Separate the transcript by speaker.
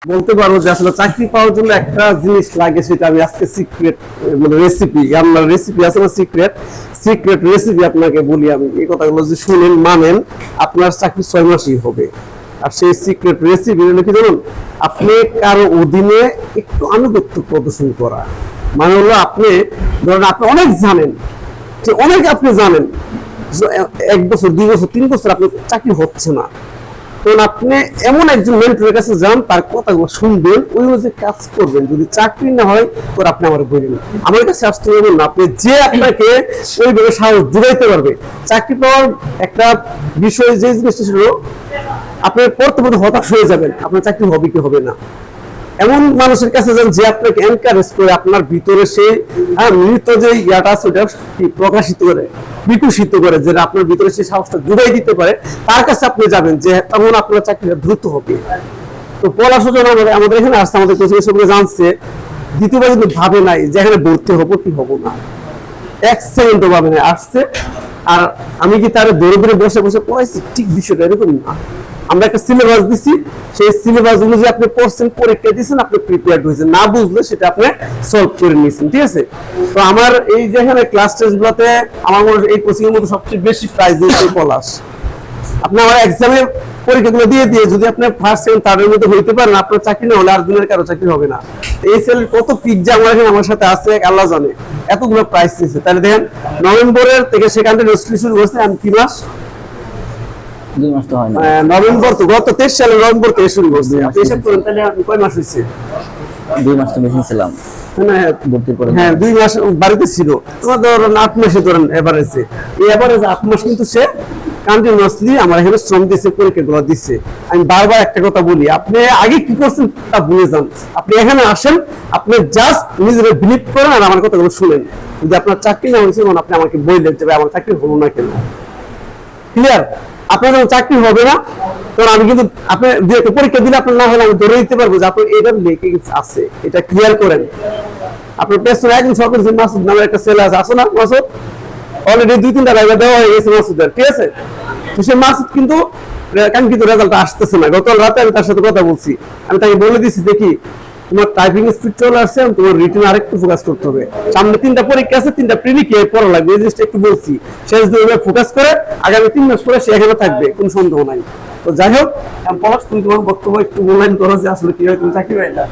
Speaker 1: বলতে পারবো যে আসলে চাকরি পাওয়ার জন্য একটা জিনিস লাগে, সেটা আমি আজকে সিক্রেট মানে রেসিপি, আমার রেসিপি আছে না সিক্রেট সিক্রেট রেসিপি আপনাকে বলি। আমি এই কথাগুলো যদি শুনেন মানেন, আপনার চাকরি 6 মাসই হবে। আর সেই সিক্রেট রেসিপি হলো কি জানুন, আপনি কারো অধীনে একটু আনুগত্য প্রদর্শন করা। মানে হলো আপনি ধরেন আপনি অনেক জানেন, যে অনেক আপনি জানেন, 1 বছর 2 বছর 3 বছর আপনার চাকরি হচ্ছে না, তখন আপনি এমন একজন মেন্টরের কাছে যান, তার কথাগুলো শুনবেন, ওই অনুযায়ী কাজ করবেন। যদি চাকরি না হয় তো আপনি আমার বলবেন, আমার কাছে আসতে হবে না, আপনি যে আপনাকে ওইভাবে সাহস জুড়াইতে পারবে। চাকরি পাওয়ার একটা বিষয় যে জিনিসটা ছিল, আপনি পড়তে পড়তে হতাশ হয়ে যাবেন, আপনার চাকরি হবে কি হবে না। এমন মানুষের কাছে যান যে আপনাকে এনকারেজ করে, আপনার ভিতরে সেই মৃত যে ইয়াটা আছে ওটা প্রকাশিত করে, বিকশিত করে, যে আপনার ভিতরে সেই সাহসটা জুড়াই দিতে পারে, তার কাছে আপনি যাবেন, যে তেমন আপনার চাকরিটা দ্রুত হবে। তো পলাশও আমাদের এখানে আসছে, আমাদের কোচিং সঙ্গে জানছে, দ্বিতীয়বার কিন্তু ভাবে নাই যে এখানে ভর্তি হবো কি হবো না, 1 সেকেন্ডও ভাবে নাই, আসছে। আর আমি কি তার দৌড়ে দৌড়ে বসে বসে পড়াইছি, ঠিক বিষয়টা এরকম না। আমরা একটা সিলেবাস দিছি, সেই সিলেবাস অনুযায়ী আপনি পড়ছেন, পরীক্ষা দিয়েছেন, আপনি প্রিপেয়ার্ড হয়েছেন, না বুঝলে সেটা আপনি সলভ করে নিয়েছেন, ঠিক আছে। তো আমার এই যেখানে ক্লাস টেস্ট গুলোতে আমার মনে হয় এই কোচিং এর মধ্যে সবচেয়ে বেশি প্রাইজ দিয়েছে পলাশ। আপনি আমার এক্সামের পরীক্ষাগুলো দিয়ে যদি আপনি ফার্স্ট সেকেন্ড থার্ডের মধ্যে হইতে পারেন, আপনার চাকরি না হলে আর দুনিয়ার কারো চাকরি হবে না। এই সেল কত পিজ্জা আমার সাথে আছে আল্লাহ জানে, এতগুলো প্রাইজ দিয়েছে। তাহলে দেখেন নভেম্বরের থেকে সেখান থেকে শুরু করছে, আমি কি মাস
Speaker 2: 2 মাস তো হয় না,
Speaker 1: নভেম্বর তো গত 23 সালে নভেম্বর থেকে শুরু করছে। আপনি এসব করেন, তাহলে কয় মাস হয়েছে?
Speaker 2: 2 মাস তো বেশি ছিলাম ভর্তির পরে।
Speaker 1: হ্যাঁ 2 মাস বাড়িতে ছিল, তোমার ধরেন 8 মাসে ধরেন এভারেজে। এই এভারেজ 8 মাস কিন্তু সে কন্টিনিউয়াসলি আমার এখানে শ্রম দিচ্ছে, পরীক্ষাগুলো দিচ্ছে। আমি বারবার একটা কথা বলি, আপনি আগে কি করছেন তা ভুলে যান, আপনি এখানে আসেন, আপনি জাস্ট নিজের বিলিভ করেন আর আমার কথাগুলো শুনেন। যদি আপনার চাকরি না হয়েছে, আপনি আমাকে বললেন যে আমার চাকরি হলো না কেন। ক্লিয়ার? আপনার যখন চাকরি হবে না, তখন আমি কিন্তু আপনি পরীক্ষা দিলে আপনার না হলে আমি ধরে দিতে পারবো যে আপনার এটার লেখে আছে, এটা ক্লিয়ার করেন। আপনার পেছনে একজন সরকারি মাসুদ নামের একটা ছেলে আছে না, মাসুদ অলরেডি 2-3টা জায়গা দেওয়া হয়ে গেছে মাসুদের, ঠিক আছে। তো সে মাসুদ কিন্তু কাঙ্ক্ষিত রেজাল্ট আসতেছে না। গতকাল রাতে আমি তার সাথে কথা বলছি, আমি তাকে বলে দিচ্ছি, দেখি তোমার টাইপিং স্পিড চলে আসছে, তোমার রিটেন আরেকটু ফোকাস করতে হবে, সামনে 3টা পরীক্ষা আছে, 3টা প্রিলিকে পড়া লাগবে, এই জিনিসটা একটু বলছি। শেষ দিকে ফোকাস করে আগামী 3 মাস পরে সে এখানে থাকবে, কোনো সন্দেহ নাই। তো যাই হোক, পলাশ তুমি তোমার বক্তব্য একটু মূল্যায়ন করো যে আসলে কি হয় তুমি চাকরি পাইলা।